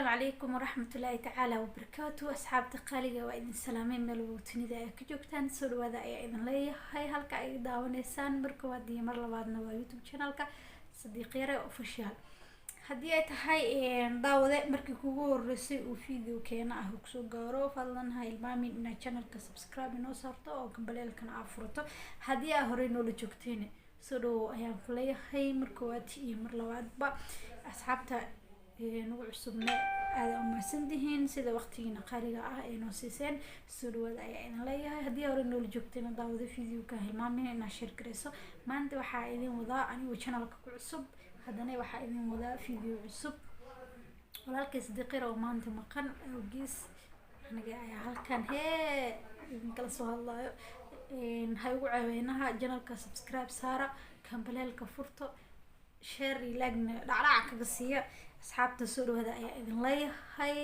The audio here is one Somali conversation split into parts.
السلام عليكم ورحمة الله تعالى وبركاته. أصحاب تقاليga waa idin salaamay meel waqtinida ay ka joogtaan soo dhawaada ayaa idin leeyahay halka ay daawaneysaan marka waa mar labaadna waa YouTube channelka Sadiq Yare official. Haddii ay tahay daawade markii kugu horeysay uu video keena ah ku soo gaaro fadlan ha ilmaamin inaad channelka subscribe inoo saarto oo gambaleelkana aad furto haddii aad hore noola joogteen soo dhaw ayaan ku leeyahay marka waa iyo mar labaadba asxaabta nagu cusubna aad umahadsantihiin sida waqtigiina qaaliga ah ee noo siiseen soo dhawaada ayaa idin leeyahay haddii hore noola joogteen daawada video-ka hilmaamin inaad share gareyso maanta waxaa idin wadaa anigu channelka ku cusub haddana waxaa idin wadaa video cusub walaalkay Sadiq Yare oo maanta maqan awgiis aniga ayaa halkan idin kala soo hadlayo ha ugu caawinaha channelka subscribe saara gambaleelka furto share iyo like dhacdhac kaga siiya asxaabta soo dhawaada ayaa idin leeyahay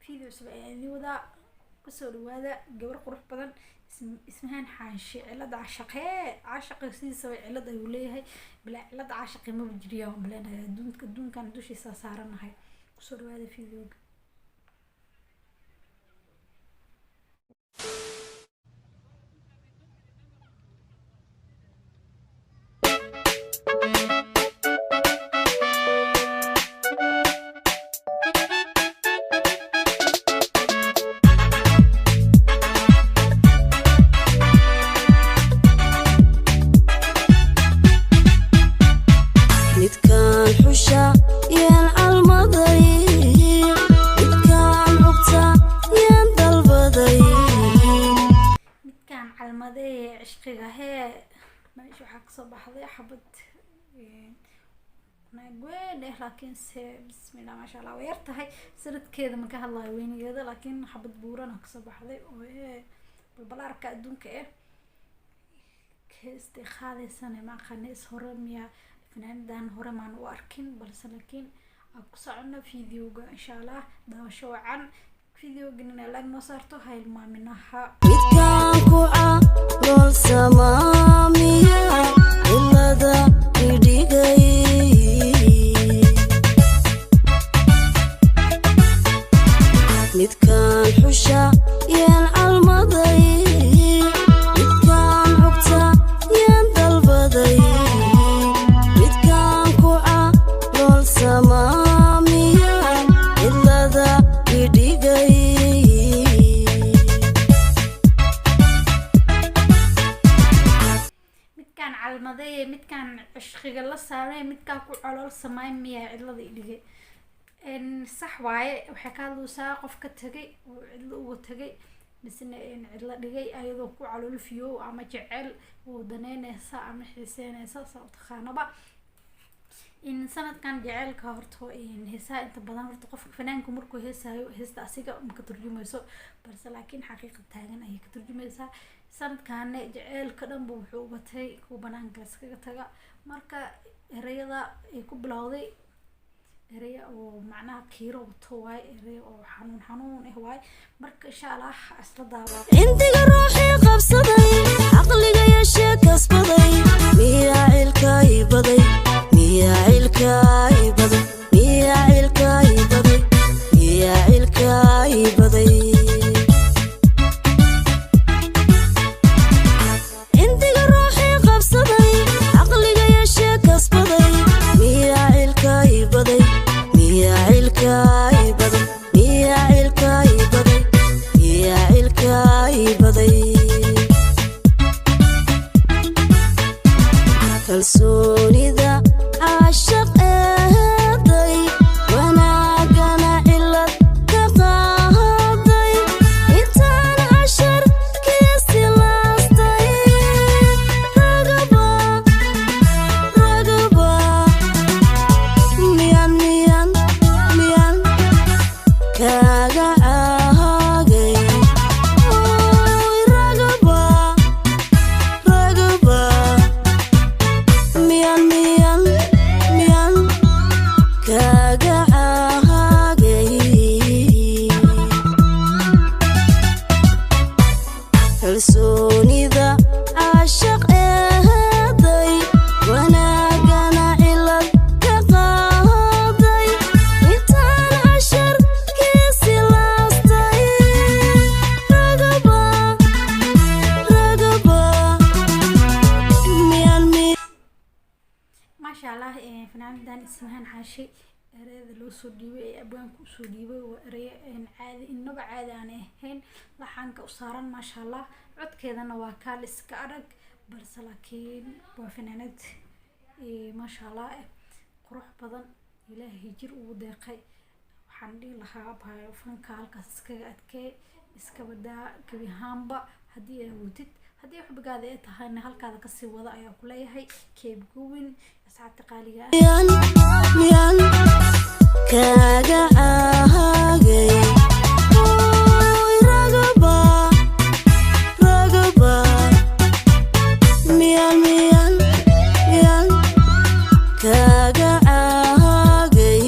video cusub ayaa idin wadaa ku soo dhawaada gabar qurux badan ismahan xaashi cilada caashaqe sidiisa way cilad ay leeyahay bila cilada caashaqe ma jiriyo maleenahay adduunkan dushiisa saaranahay ku soo dhawaada videoga عشقيها هي ماشي حق صباح ذي حبت نقول لكن بسم الله ما شاء الله ويرتهي صرت كذا مكان الله وين كذا لكن حبت بورنا صباح ذي وهي بالبلاركة دونك إيه كاستخاذ سنة مع خنيس هرمية فنان دان هرمان واركين بس لكن أقصعنا فيديو إن شاء الله ده شو عن فيديو قلنا لك نصرته هاي المامنها midkaan ku lol samaamiya ilada idhigay midkaan xusha yaan calmaday midkaan xugta yaan dalbaday midkaan ku lol samaamiya ilada idhigay calmaday midkaan cishqiga la saaray midkaan ku calool samayn miyaa cidlada idhigay sax waaye waxay ka hadlaysaa qof ka tagay oo cidlo uga tagay misna cidlo dhigay ayadoo ku calool fiyo ama jecel oo daneynaysa ama xiiseynaysa sabab taqaanaba in sanadkan jaceelka horto heesaa inta badan horta qofka fanaanka markuu heesaayo heesta asiga ma ka turjumayso balse laakiin xaqiiqad taagan ayay ka turjumaysaa sanadkan jaceelka dhanba wuxuu u batay kuwa banaanka iskaga taga marka ereyada ay ku bilowday ereya oo macnaha kiiro wato waay erey oo xanuun waay marka insha Allah isla daaba intiga ruuxi qabsaday aqliga yeeshe kasbaday miya ilkay baday miya ilkay baday miya ilkay baday miya ilkay baday intiga ruuxi qabsaday aqliga yeeshe kasbaday miya ilkay baday miya ilkay baday miya ilkay baday miya ilkay baday kalsoonida caashaq eeday wanaagana cilad ka qaaday intaan cashar kiisi laastay ragaba miyan سمعان حاشي ereyada loo soo dhiibay ee abwaanku u soo dhiibay waa erey caadi inaba caadi aan ahayn laxanka u saaran maasha Allah codkeedana waa kaalis ka adag balse laakiin waa fanaanad maasha Allah qurux badan ilaahay jir ugu deeqay waxaan dhihi lahaa baa fanka halkaas iskaga adkay iska badaa gabi ahaanba haddii ay wadid haddii xubgaada ay tahayna halkaada kasii wada ayaa ku leeyahay keep going asxaabta qaaliga miyaan kaaga ahaagay ragaba miyaan kaaga ahaagay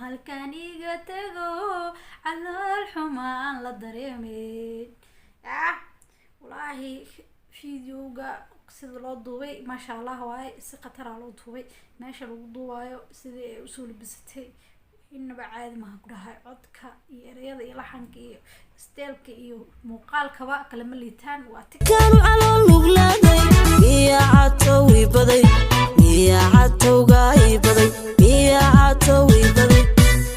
halkan iga tago calool xumaan la dareemay والله فيديوغا sida loo duubay ma sha Allah waay si qatar ah loo duubay meesha lagu duubayo sida ay u soo labisatay inaba caadi ma ku dhahay codka iyo ereyada iyo laxanka iyo steelka iyo muuqaalkaba kala ma liitaan waa tikano calool nuglaaday miya catowi baday miya catowga ibaday miya catowi baday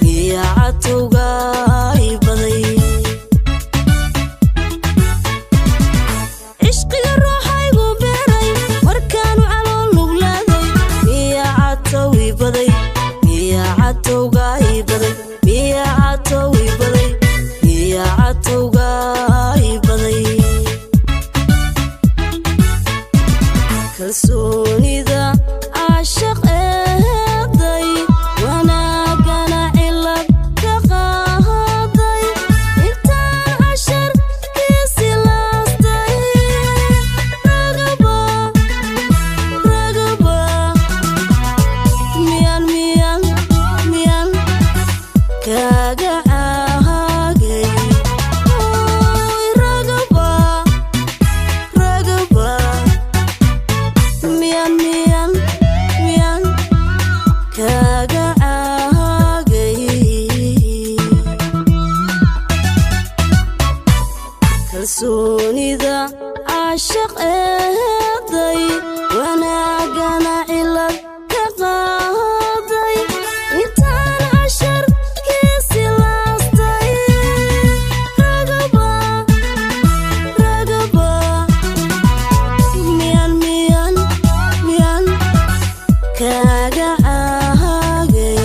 miya catowga ibaday kalsoonida aashaq eeday wanaagana cilad ka qaaday intaan cashar kiisi laastay ragaba miyaan kaaga ahaagay kalsoonida aashaq eeday wanaagana cilad ka qaaday intaan cashar kiisi laastay ragaba miyaan kaaga ahaagay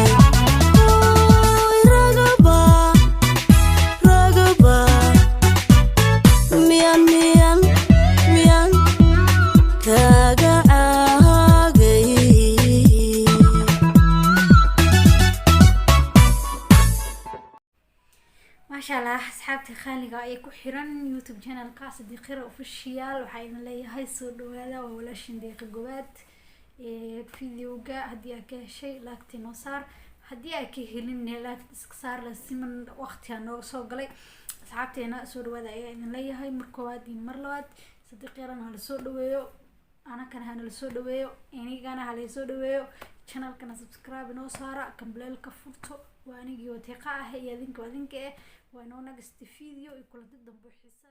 ما شاء الله أصحابتي خالقة أي كحيران يوتيوب channel كاس دقيقة official وحين لي هاي صور هذا ولا شنديق جوات فيديو جا هدي أكيه شيء لكن نصار هدي أكيه لين لكن صار لسمن وقت يعني صوغلي أصحابتي أنا صور هذا يعني لي هاي مركوات مرلوات صديقي أنا هالصور ويو أنا كان هالصور ويو يعني كان هالصور ويو channel كنا subscribe نصارا كمبلل كفرتو وأنا جوتيقة هي ذنك وذنك وأنا نقصت فيديو يكون ضد بحساب